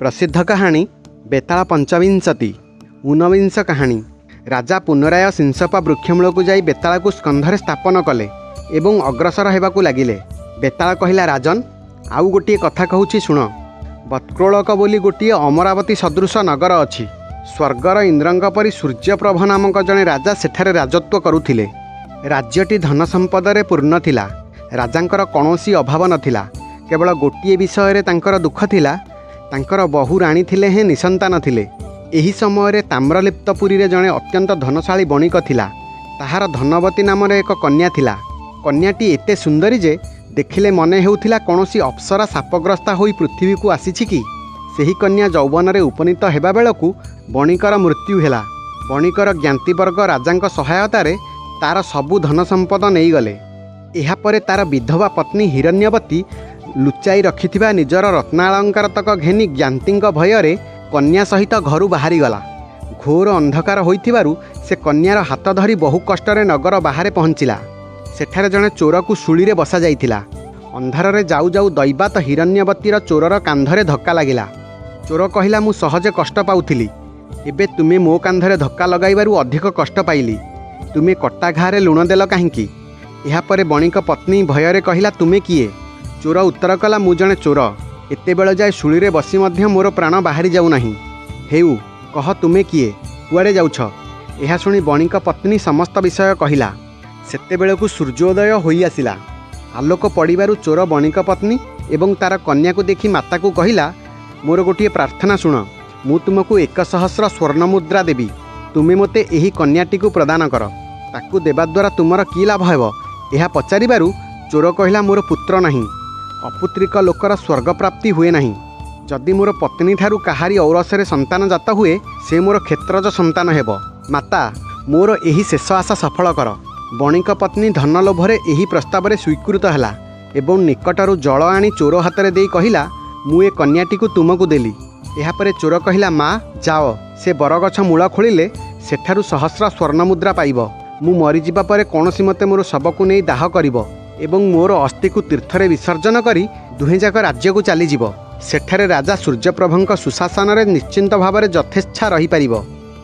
प्रसिद्ध कहानी बेताल पंचविंशति। ऊनविंश कहानी। राजा पुनराय सिंसपा वृक्षमूल को जाई बेताल को स्कंधरे स्थापन कले एवं अग्रसर होगाकू लगिले। बेताल कहिला, राजन आउ गोटे कथा कहूँ शुण। बत्क्रोलक बोली गोटे अमरावती सदृश नगर अच्छी। स्वर्गर इंद्रंक परी सूर्यप्रभ नामक जड़े राजा सेठारे राजत्व करुथिले। राज्यटी धन संपदरे पूर्ण थिला। राजांकर कौनसी अभाव नथिला। केवल गोटे विषय तांकर दुख थिला, तांकर बहु राणी थिले हे निसंतान थिले। एही समय ताम्रलिप्तपुरी रे जड़े अत्यंत धनशाली बणिक थिला। ताहार धनवती नाम एक कन्या थिला। कन्याटी एते सुंदरी जे देखिले मने हेउथिला कौनसी अप्सरा सापग्रस्ता होई पृथ्वी को आसीछि कि। सेही कन्या यौवन रे उपनीत हेबा बेलकू बणिकर मृत्यु हेला। बणिकर ज्ञातिवर्ग राजांक सहायतारे तार सबु धन संपद नहीं गले। एहा परे तार विधवा पत्नी हिरण्यवती लुचाई रखिथिबा निजर रत्नालंकार तक घेनी ज्ञातिंक भୟରେ कन्या सहित घरु बाहरी गला। घोर अंधकार होइथिबारु से कन्यार हाथ धरी बहु कष्टरे नगर बाहरे पहुँचिला। सेठारे जड़े चोर को शूली रे बसा जाइथिला। अंधारे जाऊ जाऊ दैबात हिरण्यवतीर चोरर कांधरे धक्का लागिला। चोर कहिला, मु सहजे कष्ट पाउथिली, एबे तुमे मो कांधरे धक्का लगाइबारु अधिक कष्ट पाइली। तुमे कटा घारे लुण देल काहींकी? एहा परे बणिक पत्नी भୟରେ कहिला, तुमे किए? चोर उत्तर कला, मु जणे चोर। एते बेल जाए शूली रे बसी मध्य मोर प्राण बाहरी जाऊ नाही। हेउ कह, तुमे किए? कुआडे जाउछ? एहा शुणी बणिक पत्नी समस्त विषय कहिला। सेते बेलकू सूर्योदय होई आसिला। आलोक पड़िबारु चोर बणिक पत्नी एवं तार कन्या को देखि माता को कहिला, मोर गोटे प्रार्थना शुण। मु तुमको 1,000 स्वर्ण मुद्रा देवी। तुमे मोते एही कन्याटी को प्रदान कर। ताकू देवा द्वारा तुमर की लाभ हेब? एहा पचारिबारु चोर कहिला, मोर पुत्र नाही। अपुत्रिक लोकर स्वर्ग प्राप्ति हुए नहीं। जदि मोर पत्नी ठारू काहारी औरसरे संतान जात हुए, से मोर क्षेत्रज संतान हेब। माता, मोर एही शेष आशा सफल कर। बणिक पत्नी धन लोभरे एही प्रस्ताव स्वीकृत हैला एवं निकटरू जल आनी चोर हाथ दे कहिला, मु ए कन्याटी को तुमको देली। एहापरे चोर कहिला, माँ जाओ, से बरगछ मूल खोलिले सेठारू 1,000 स्वर्ण मुद्रा पाइब। मु मरीजिबा परे कौनसी मते मोर शबकु नहीं दाह करिब एवं मोर अस्थि को तीर्थरे विसर्जन करी दुहें जाक राज्य को चलीजिब। सेठारे राजा सूर्यप्रभंक सुशासन रे निश्चिंत भावरे यथेच्छा रही पारिब।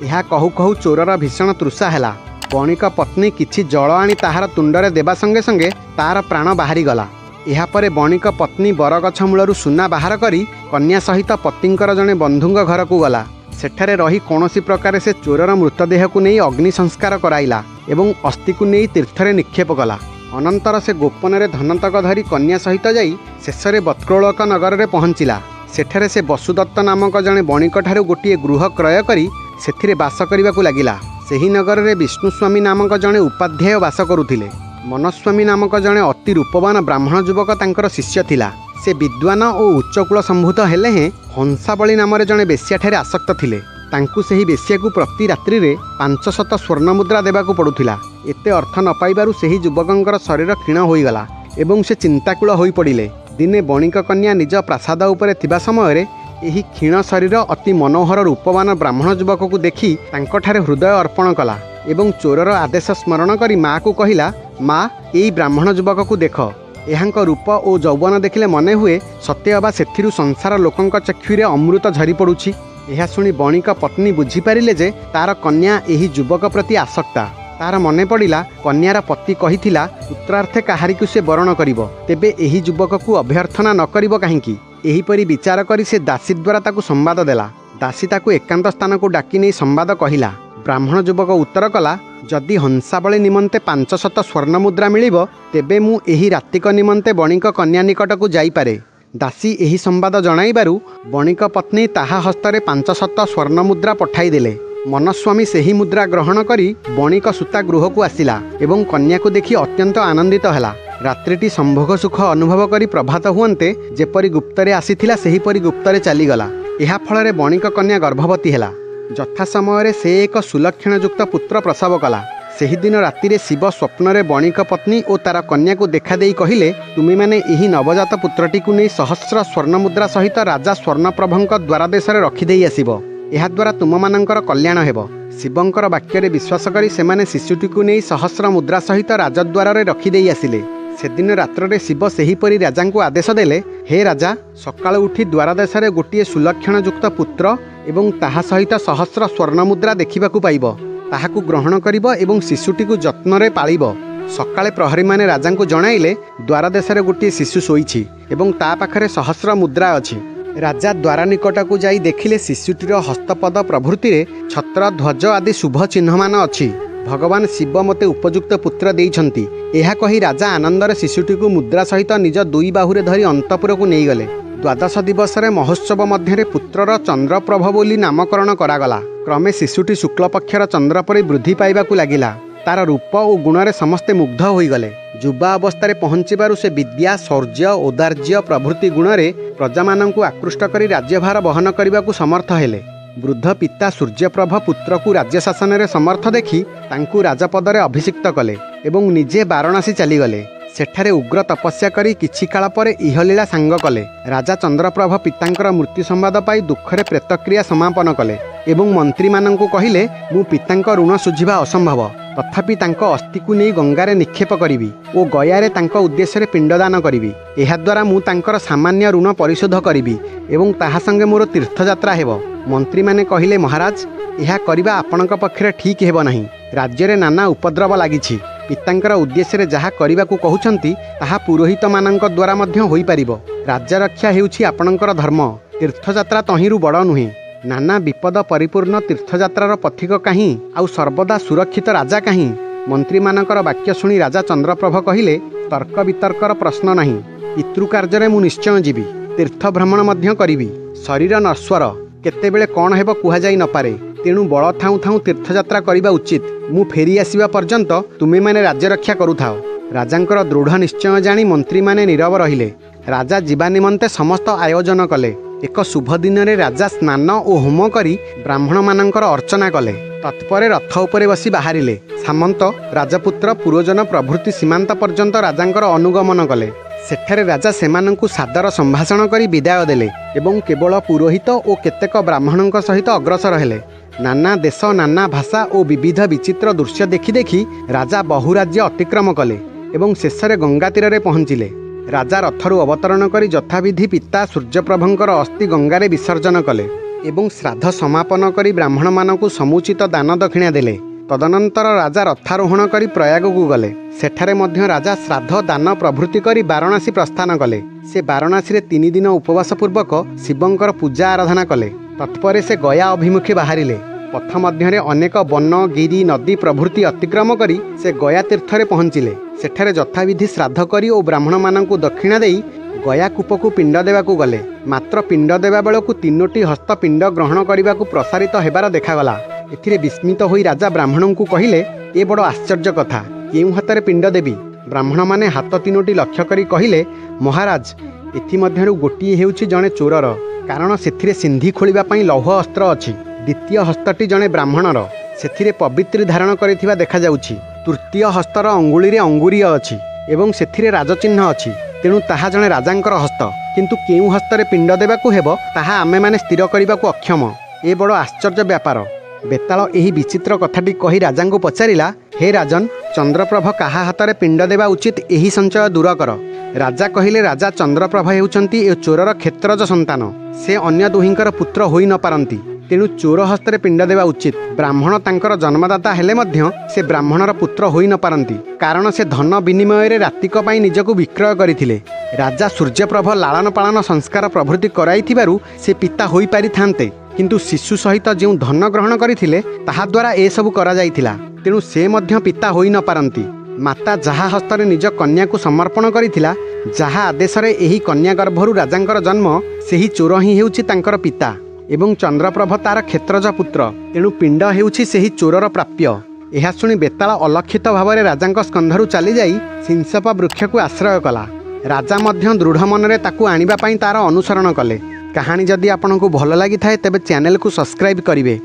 एहा कहू कहू चोरर भीषण तृषा हैला। बणिक पत्नी किछि जल आनी ताहार तुंडरे देबा संगे संगे तार प्राण बाहरी गला। एहा परे बणिक पत्नी बरगछ मूलरू सुना बाहर करी कन्या सहित पतिंकर जणे बंधुंग घर को गला। सेठारे रही कौनसी प्रकार से चोरर मृतदेह को नहीं अग्नि संस्कार कराइला एवं अस्थि को नहीं तीर्थरे निक्षेप कला। अनंतर से गोपन धनतक धरी कन्या सहित जाई शेषरे बत्क्रोलक नगर रे पहुँचिला। सेठारे से वसुदत्त नामक जड़े बणिक ठारू गोटे गृह क्रय करी सेथिरे बास करबाकू लागिला। सेही नगर रे विष्णुस्वामी नामक जड़े उपाध्याय बास करुथिले। मनस्वामी नामक जड़े अति रूपवान ब्राह्मण युवक तांकर शिष्य थिला। से विद्वान और उच्चकूल संभूत हेले हें हंसावली नाम जड़े बेश्या ठारे आसक्त थिले। तांकू सेही बेश्या को प्रति रात्रि रे 500 स्वर्ण मुद्रा देबाकू पड़ुथिला। एते अर्थ न पाइबारु सेही युवकंकर शरीर क्षीण होईगला एवं से चिंताकुल होई पड़िले। दिने बणिक कन्या निज प्रासाद उपरे थिबा समय रे एही क्षीण शरीर अति मनोहर रूपवान ब्राह्मण युवक को देखि तांकठारे हृदय अर्पण कला एवं चोरर आदेश स्मरण करी माँ को कहिला, माँ एई ब्राह्मण युवक को देख। एहांक रूप और यौवन देखिले मने हुए सत्य अबा सेथिरु संसार लोकंक चक्षुरे अमृत झरी पड़ुछि। एहा शुणी बणिक पत्नी बुझिपारिले जे तार कन्या एही युवक प्रति आसक्ता। तार मने पड़िला कन्यार पति कहिथिला पुत्रार्थे काहारिकु से वरण करिवो, तेबे एही युवक को अभ्यर्थना न करिवो काहींकी। एहीपरि विचार करी से दासी द्वारा ताकू संवाद देला। दासी ताकू एकांत स्थान को डाकी नहीं संवाद कहिला। ब्राह्मण युवक उत्तर कला, जदि हंसावली निमंते 500 स्वर्ण मुद्रा मिलिबो, तेबे मु एही रात्रिक निमंते बणिक कन्या निकट को जाई पारे। दासी एही संवाद जणाइबारु बणिक पत्नी ताहा हस्तरे 500 स्वर्ण मुद्रा पठाई देले। मनस्वामी सेही मुद्रा ग्रहण करी बणिक सूता गृह को आसिला एवं कन्या को देखि अत्यंत आनंदित हैला। रात्रिटी संभोग सुख अनुभव करी प्रभात हुअन्ते जेपरी गुप्तरे आसीथिला सेहीपरि गुप्तरे चलीगला। एहा फଳରେ बणिक कन्या गर्भवती हैला। यथा समय से एक सुलक्षणयुक्त पुत्र प्रसव कला। सेही दिन राति शिव स्वप्न बणिक पत्नी और तार कन्या को देखा देई कहिले, तुमे माने एही नवजात पुत्रटी को नहीं 1,000 स्वर्ण मुद्रा सहित राजा स्वर्णप्रभंक द्वारदेश रखिदेई आसिब। एहा द्वारा तुम मानकर कल्याण हेब। शिवंकर वाक्य विश्वास करी सेमाने शिशुटी को नहीं 1,000 मुद्रा सहित राजद्वार रखिदेई आसिले। सेदिन रात्रे शिव सेहीपरि राजांकु आदेश देले, हे राजा, सकाळु उठी द्वारदेशरे गोटिए सुलक्षणयुक्त पुत्र एवं ताहा सहित सहस्र स्वर्णमुद्रा देखिबाकु पाइब। ताहाकु ग्रहण करिब एवं शिशुटीकु जत्नरे पाळिब। सकाळे प्रहरी माने राजांकु जणाइले द्वारदेशरे गोटिए शिशु शोइछि एवं ता पाखरे सहस्र मुद्रा अछि। राजा द्वार निकटकु जाई देखिले शिशुटीर हस्तपद प्रभृति छत्र ध्वज आदि शुभ चिन्हमान अछि। भगवान शिव मते उपयुक्त पुत्र देइछन्ति। एहा कही राजा आनंदरे शिशुटीकु मुद्रा सहित निज दुई बाहुरे धरी अंतपुरकु नेइ गले। द्वादश दिवसरे महोत्सव मध्यरे पुत्रर चंद्रप्रभ बोली नामकरण करागला। क्रमे शिशुटी शुक्लपक्षर चंद्र परि वृद्धि पाइबाकु लागिला। तार रूप और गुणरे समस्ते मुग्ध होइगले। युवा अवस्था पहुंचबारु से विद्या, शौर्य, औदार्य प्रभृति गुणरे प्रजामानंकु आकृष्ट करी राज्यभार बहन करने समर्थ हेले। वृद्ध पिता सूर्यप्रभ पुत्रकु राज्य शासन में समर्थ देखि तांकु राजपदरे अभिषिक्त कले एवं निजे वाराणसी चलीगले। सेठारे उग्र तपस्या करी किछि काल परे इहलीला सांग कले। राजा चंद्रप्रभ पितांकर मृत्यु संवाद पाई दुखरे प्रेतक्रिया समापन कले एवं मंत्री मानंकु कहिले, मु पितांक ऋण सुझिबा असंभव, तथापि तांक अस्थिकु नै गंगारे निक्षेप करिवि ओ गयारे तांक उद्देश्य पिंडदान करिवि। एहा द्वारा मु तांकर सामान्य ऋण परिशोध करिवि एवं ताहा संगे मोर तीर्थयात्रा हेब। मंत्री माने कहिले, महाराज, एहा करिबा आपणक पक्षरे ठीक हेब नाही। राज्ୟରେ नाना उपद्रव लागिछि। पितांकर उद्देश्य जहाँ करने कहउछन्ति ताहा पुरोहित मानक द्वारा मध्य होई परिबो। राज्य रक्षा हेउछि आपणकर धर्म, तीर्थयात्रा तहिरु बड़ नुहे। नाना विपद परिपूर्ण तीर्थयात्रार पथिक काहीं आउ सर्वदा सुरक्षित राजा काहीं। मंत्री मानकर वाक्य शुणी राजा चंद्रप्रभ कहिले, तर्क वितर्कर प्रश्न नाही। पितृकार्य मु निश्चय जीवी, तीर्थ भ्रमण मध्य करिवि। शरीर नश्वर, केतेबेले कौन हेब कुहा जाई न पारे। तेणु बल थाऊ थाऊ तीर्थयात्रा करिबा उचित। मु फेरी आसिबा पर्यंत तुमे माने राज्य रक्षा करुथाओ। राजांकर दृढ़ निश्चय जानी मंत्री माने नीरव रहिले। राजा जीवा निमंते समस्त आयोजन कले। एक शुभ दिन रे राजा स्नान और होम करी ब्राह्मण मानकर अर्चना कले। तत्परे रथ उपरे बसी बाहरिले। सामंत, राजपुत्र, पुरोजन प्रभृति सीमांत पर्यंत राजांकर अनुगमन कले। सेठारे राजा सेमानंकु सादर संभाषण करी विदाय देले एवं केवल पुरोहित और केतेक ब्राह्मणों सहित अग्रसर हेले। नाना देश, नाना भाषा और विविध विचित्र दृश्य देखि देखि राजा बहु राज्य अतिक्रम कले एवं शेषरे गंगा तीर रे पहुंचिले। राजा रथरु अवतरण करी यथाविधि पिता सूर्यप्रभंकर अस्थि गंगारे विसर्जन कले एवं श्राद्ध समापन करी ब्राह्मण मानकु समुचित दान दक्षिणा देले। तदनंतर राजा रथारोहण करी प्रयाग को गले। सेठारे मध्य राजा श्राद्ध दान प्रभृति करी वाराणसी प्रस्थान कले। से वाराणसी रे 3 दिन उपवास पूर्वक शिवंकर पूजा आराधना कले। तत्परे से गया अभिमुखे बाहरिले। पथ मध्य अनेक वन, गिरी, नदी प्रभृति अतिक्रम करी से गया तीर्थरे पहुंचिले। सेठारे यथाविधि श्राद्ध करी और ब्राह्मण मानंकु दक्षिणा देई गया कूपकु पिंड देवाकू गले। मात्र पिंड देवा बेलकु 3टी हस्त पिंड ग्रहण करने प्रसारित हेबार देखागला। एथिरे विस्मित होई राजा ब्राह्मणों को कहिले, ए बड़ आश्चर्य कथा, केउ हातरे पिंड देवी? ब्राह्मण माने हाथ 3टी लक्ष्य करी कहिले, महाराज, एथिमध्यरु गोटिए हेउछि जणे चोरर, कारण सेथिरे सिंधी खोलिबा पई लौह अस्त्र अछि। द्वितीय हस्तटी जणे ब्राह्मणर, सेथिरे पवित्री धारण करिथिबा देखा जाउछि। तृतीय हस्तर अंगुली रे अंगुरीय अछि एवं सेथिरे राजचिह्न अछि। तेणु ताहा जणे राजांकर हस्त, किंतु केउ हस्तरे पिंड देबाकू हेबो ताहा आमे माने स्थिर करिबाकू अक्षम। ए बड़ आश्चर्य व्यापार। बेताल एही विचित्र कथाटी कही राजांकु पचारिला, हे राजन, चंद्रप्रभ काहा हातरे पिंड देवा उचित एही संचय दूर कर। राजा कहिले, राजा चंद्रप्रभ हेउचंती ए चोरर क्षेत्रज संतान। से अन्य दुहिंकर पुत्र होई न पारंती। तेणु चोर हस्तरे पिंड देवा उचित। ब्राह्मण तांकर जन्मदाता हेले मध्य से ब्राह्मणर पुत्र होई न पारंती, कारण से धन विनिमय रे रातिक पई निजको विक्रय करिथिले। राजा सूर्यप्रभ लालन पालन संस्कार प्रभृति कराइथिबारु से पिता होई पारि थान्ते, किंतु शिशु सहित जो धन ग्रहण करथिले ताहा द्वारा ए सबु करा जाइथिला। तेणु से मध्य पिता होई न पारंती। माता जहा हस्तरे निज कन्या को समर्पण करिथिला, जहा आदेशरे एही कन्या गर्भरु राजांकर जन्म, सेही चोर ही हेउछि तांकर पिता एवं चंद्रप्रभ तार क्षेत्रज पुत्र। तेणु पिंड हेउछि सेही चोरर प्राप्य। एहा शुणी बेताल अलक्षित भावरे राजांक स्कंधरु चली जाई सिंसपा वृक्ष को आश्रय कला। राजा मध्य दृढ़ मनरे ताकू आनिबा पई तार अनुसरण कले। कहानी जदि आपनकु भल लागि थाए तेबे चैनल को सब्सक्राइब करिवे।